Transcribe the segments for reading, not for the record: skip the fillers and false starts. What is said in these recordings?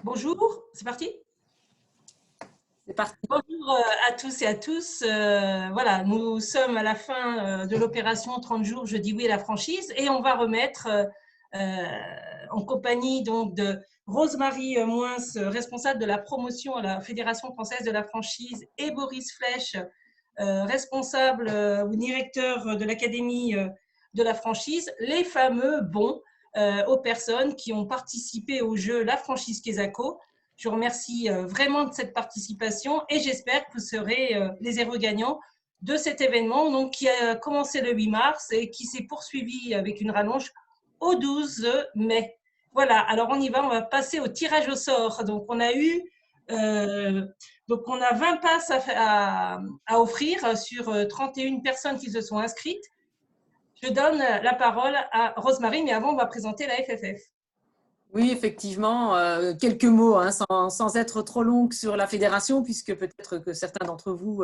Bonjour, c'est parti? C'est parti. Bonjour à tous et à tous. Voilà, nous sommes à la fin de l'opération 30 jours, je dis oui à la franchise, et on va remettre en compagnie donc de Rosemarie Moins, responsable de la promotion à la Fédération française de la franchise, et Boris Flech, responsable ou directeur de l'Académie de la franchise, les fameux bons aux personnes qui ont participé au jeu La franchise Quesaco. Je vous remercie vraiment de cette participation et j'espère que vous serez les héros gagnants de cet événement donc, qui a commencé le 8 mars et qui s'est poursuivi avec une rallonge au 12 mai. Voilà, alors on y va, on va passer au tirage au sort. Donc on a 20 passes à offrir sur 31 personnes qui se sont inscrites. Je donne la parole à Rosemarie, mais avant on va présenter la FFF. Oui, effectivement, quelques mots sans être trop longue sur la fédération, puisque peut-être que certains d'entre vous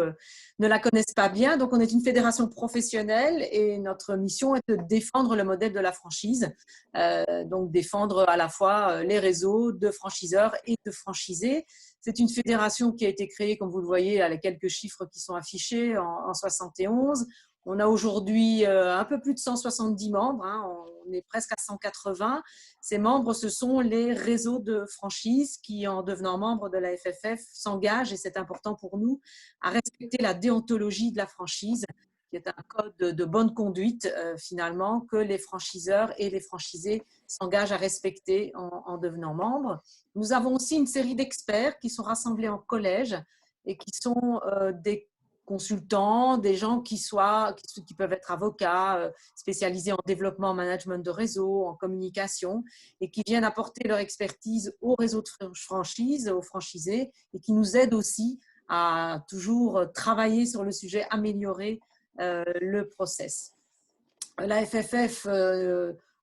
ne la connaissent pas bien. Donc, on est une fédération professionnelle et notre mission est de défendre le modèle de la franchise, donc défendre à la fois les réseaux de franchiseurs et de franchisés. C'est une fédération qui a été créée, comme vous le voyez, à quelques chiffres qui sont affichés en 71. On a aujourd'hui un peu plus de 170 membres, on est presque à 180. Ces membres, ce sont les réseaux de franchise qui, en devenant membres de la FFF, s'engagent, et c'est important pour nous, à respecter la déontologie de la franchise, qui est un code de bonne conduite, finalement, que les franchiseurs et les franchisés s'engagent à respecter en devenant membres. Nous avons aussi une série d'experts qui sont rassemblés en collège et qui sont des consultants, des gens qui peuvent être avocats, spécialisés en développement, management de réseau, en communication, et qui viennent apporter leur expertise au réseau de franchise, aux franchisés, et qui nous aident aussi à toujours travailler sur le sujet, améliorer le process. La FFF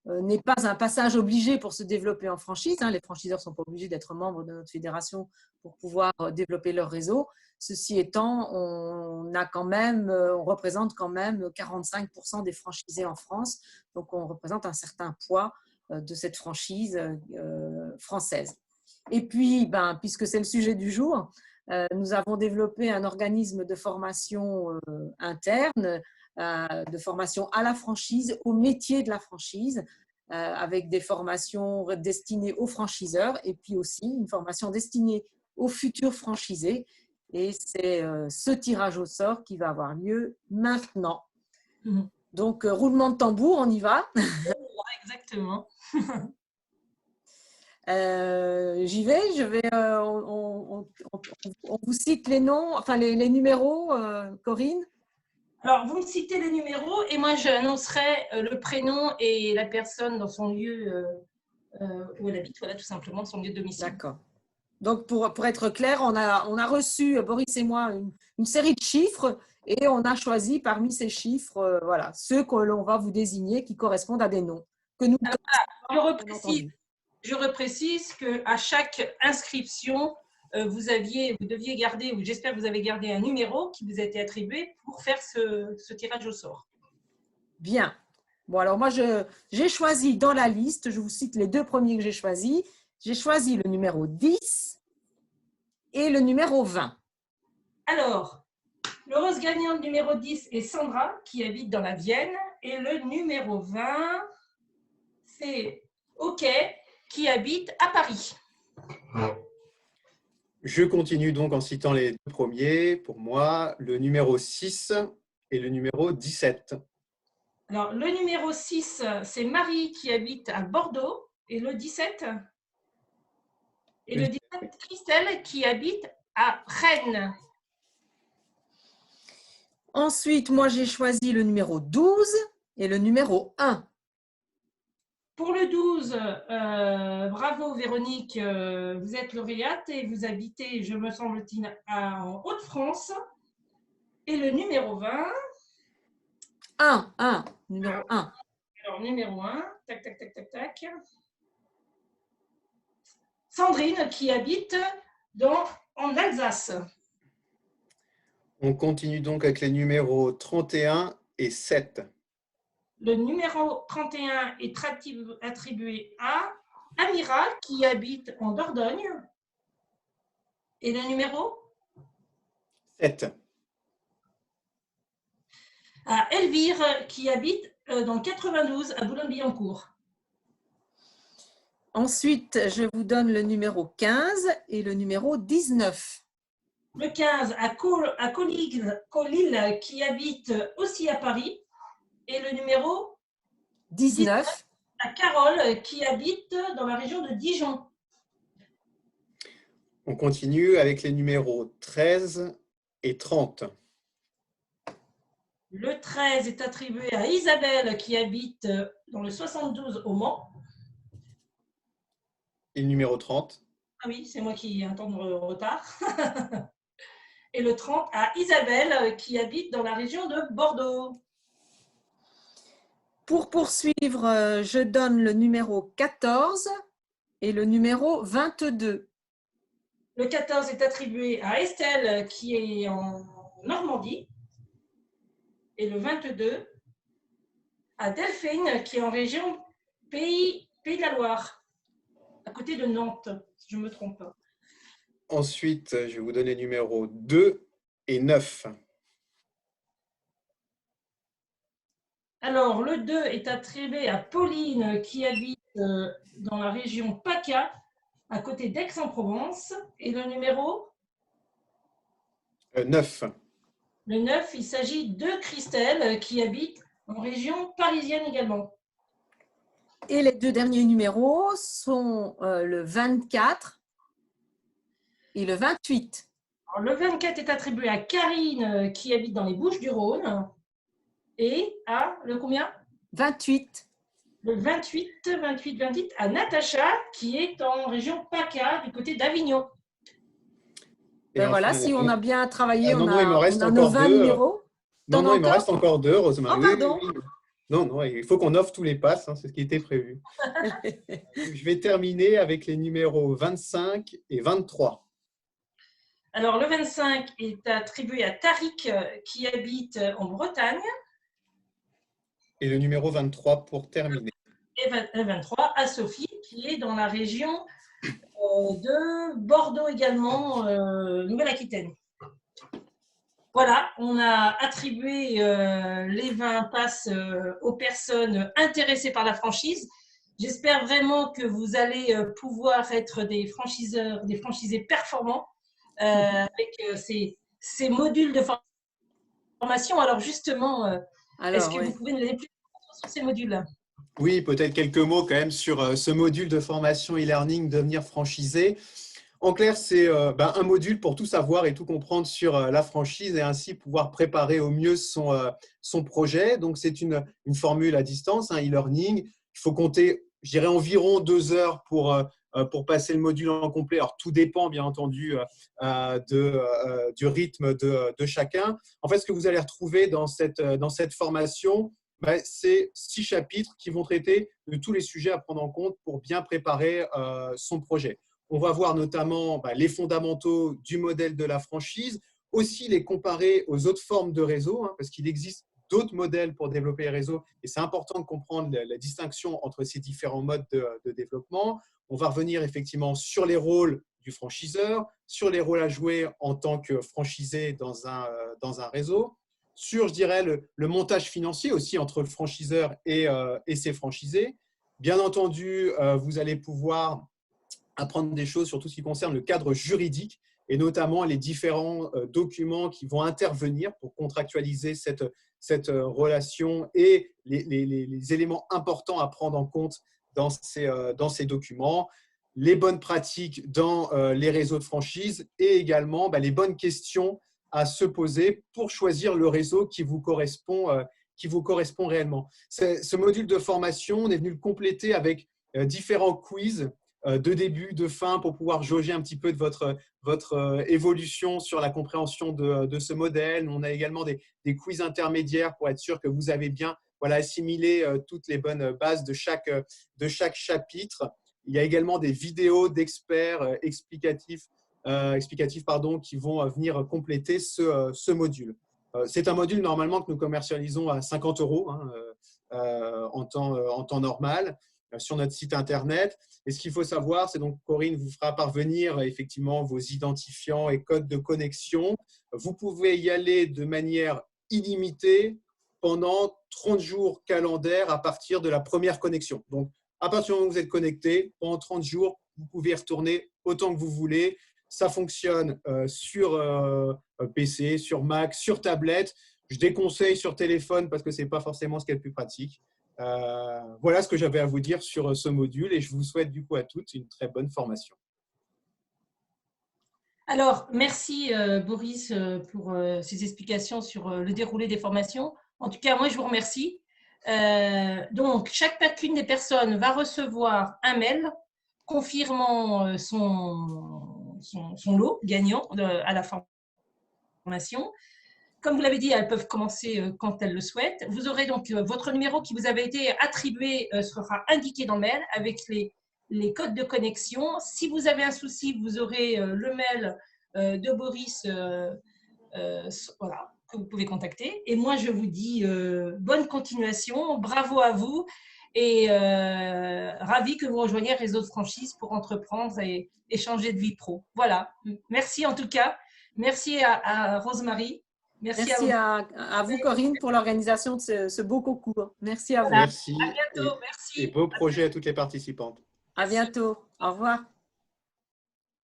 n'est pas un passage obligé pour se développer en franchise. Les franchiseurs ne sont pas obligés d'être membres de notre fédération pour pouvoir développer leur réseau. Ceci étant, on représente quand même 45% des franchisés en France. Donc, on représente un certain poids de cette franchise française. Et puis, puisque c'est le sujet du jour, nous avons développé un organisme de formation interne, de formation à la franchise, au métier de la franchise, avec des formations destinées aux franchiseurs et puis aussi une formation destinée aux futurs franchisés. Et c'est ce tirage au sort qui va avoir lieu maintenant. Donc, roulement de tambour, on y va. Exactement. J'y vais, on vous cite les noms, enfin les numéros, Corinne. Alors, vous me citez les numéros et moi, j'annoncerai le prénom et la personne dans son lieu où elle habite, voilà, tout simplement, son lieu de domicile. D'accord. Donc, pour être clair, on a reçu, Boris et moi, une série de chiffres et on a choisi parmi ces chiffres, voilà, ceux que l'on va vous désigner qui correspondent à des noms que nous je reprécise qu'à chaque inscription, vous deviez garder, ou j'espère que vous avez gardé un numéro qui vous a été attribué pour faire ce tirage au sort. Bien. Bon, alors moi, j'ai choisi dans la liste, je vous cite les deux premiers que j'ai choisis. J'ai choisi le numéro 10 et le numéro 20. Alors, l'heureuse gagnante numéro 10 est Sandra, qui habite dans la Vienne. Et le numéro 20, c'est OK, qui habite à Paris. Je continue donc en citant les deux premiers. Pour moi, le numéro 6 et le numéro 17. Alors, le numéro 6, c'est Marie qui habite à Bordeaux. Et le 17 ? Et le 17, Christelle qui habite à Rennes. Ensuite, moi, j'ai choisi le numéro 12 et le numéro 1. Pour le 12, bravo Véronique, vous êtes lauréate et vous habitez, je me semble-t-il, en Hauts-de-France. Et le numéro 20… 1, numéro 1. Alors, numéro 1, tac, tac, tac, tac, tac. Sandrine qui habite en Alsace. On continue donc avec les numéros 31 et 7. Le numéro 31 est attribué à Amira qui habite en Dordogne. Et le numéro? 7. À Elvire qui habite dans le 92 à Boulogne-Billancourt. Ensuite, je vous donne le numéro 15 et le numéro 19. Le 15 à Colil qui habite aussi à Paris. Et le numéro 19 à Carole qui habite dans la région de Dijon. On continue avec les numéros 13 et 30. Le 13 est attribué à Isabelle qui habite dans le 72 au Mans. Et le numéro 30? Ah oui, c'est moi qui ai un temps de retard. Et le 30 à Isabelle qui habite dans la région de Bordeaux. Pour poursuivre, je donne le numéro 14 et le numéro 22. Le 14 est attribué à Estelle qui est en Normandie. Et le 22 à Delphine qui est en région Pays de la Loire, à côté de Nantes, si je ne me trompe pas. Ensuite, je vais vous donner les numéros 2 et 9. Alors, le 2 est attribué à Pauline qui habite dans la région PACA, à côté d'Aix-en-Provence. Et le numéro? 9. Le 9, il s'agit de Christelle qui habite en région parisienne également. Et les deux derniers numéros sont le 24 et le 28. Alors, le 24 est attribué à Karine qui habite dans les Bouches-du-Rhône. Et à le combien? 28. Le 28 à Natacha qui est en région PACA du côté d'Avignon. Et Ben voilà, enfin, si on a bien travaillé, non, on non, il me a reste nos encore 20 deux. numéros. Non, non, il me encore reste encore 2, Rosemary. Oh, Oui, pardon. oui, oui. Non, non, il faut qu'on offre tous les passes, hein, c'est ce qui était prévu. Je vais terminer avec les numéros 25 et 23. Alors, le 25 est attribué à Tariq qui habite en Bretagne. Et le numéro 23 pour terminer. Et le 23 à Sophie qui est dans la région de Bordeaux également, Nouvelle-Aquitaine. Voilà, on a attribué les 20 passes aux personnes intéressées par la franchise. J'espère vraiment que vous allez pouvoir être des franchiseurs, des franchisés performants avec ces modules de formation. Alors justement, est-ce que vous pouvez nous donner plus d'informations sur ces modules? Oui, peut-être quelques mots quand même sur ce module de formation e-learning devenir franchisé. En clair, c'est un module pour tout savoir et tout comprendre sur la franchise et ainsi pouvoir préparer au mieux son projet. Donc, c'est une formule à distance, un e-learning. Il faut compter, je dirais, environ 2 heures pour passer le module en complet. Alors, tout dépend, bien entendu, du rythme de chacun. En fait, ce que vous allez retrouver dans cette formation, c'est 6 chapitres qui vont traiter de tous les sujets à prendre en compte pour bien préparer son projet. On va voir notamment les fondamentaux du modèle de la franchise, aussi les comparer aux autres formes de réseau, parce qu'il existe d'autres modèles pour développer les réseaux et c'est important de comprendre la distinction entre ces différents modes de développement. On va revenir effectivement sur les rôles du franchiseur, sur les rôles à jouer en tant que franchisé dans un réseau, sur, je dirais, le montage financier aussi entre le franchiseur et ses franchisés. Bien entendu, vous allez pouvoir apprendre des choses sur tout ce qui concerne le cadre juridique et notamment les différents documents qui vont intervenir pour contractualiser cette relation et les éléments importants à prendre en compte dans ces documents, les bonnes pratiques dans les réseaux de franchise et également les bonnes questions à se poser pour choisir le réseau qui vous correspond réellement. Ce module de formation, on est venu le compléter avec différents quiz de début, de fin, pour pouvoir jauger un petit peu de votre évolution sur la compréhension de ce modèle. On a également des quiz intermédiaires pour être sûr que vous avez bien assimilé toutes les bonnes bases de chaque chapitre. Il y a également des vidéos d'experts explicatifs qui vont venir compléter ce module. C'est un module normalement que nous commercialisons à 50 € en temps normal. sur notre site internet. Et ce qu'il faut savoir, c'est donc Corinne vous fera parvenir effectivement vos identifiants et codes de connexion. Vous pouvez y aller de manière illimitée pendant 30 jours calendaires à partir de la première connexion. Donc, à partir du moment où vous êtes connecté, pendant 30 jours, vous pouvez y retourner autant que vous voulez. Ça fonctionne sur PC, sur Mac, sur tablette. Je déconseille sur téléphone parce que ce n'est pas forcément ce qui est le plus pratique. Voilà ce que j'avais à vous dire sur ce module et je vous souhaite du coup à toutes une très bonne formation. Alors, merci Boris pour ces explications sur le déroulé des formations. En tout cas, moi, je vous remercie. Donc, chacune des personnes va recevoir un mail confirmant son lot gagnant à la formation. Comme vous l'avez dit, elles peuvent commencer quand elles le souhaitent. Vous aurez donc votre numéro qui vous avait été attribué sera indiqué dans le mail avec les codes de connexion. Si vous avez un souci, vous aurez le mail de Boris voilà, que vous pouvez contacter. Et moi, je vous dis bonne continuation, bravo à vous et ravi que vous rejoigniez Réseau de franchise pour entreprendre et changer de vie pro. Voilà, merci en tout cas. Merci à Rosemarie. Merci à vous, Corinne, pour l'organisation de ce beau concours. Merci à vous. Merci. À bientôt. Merci. Et beau projet à toutes les participantes. À bientôt. Au revoir.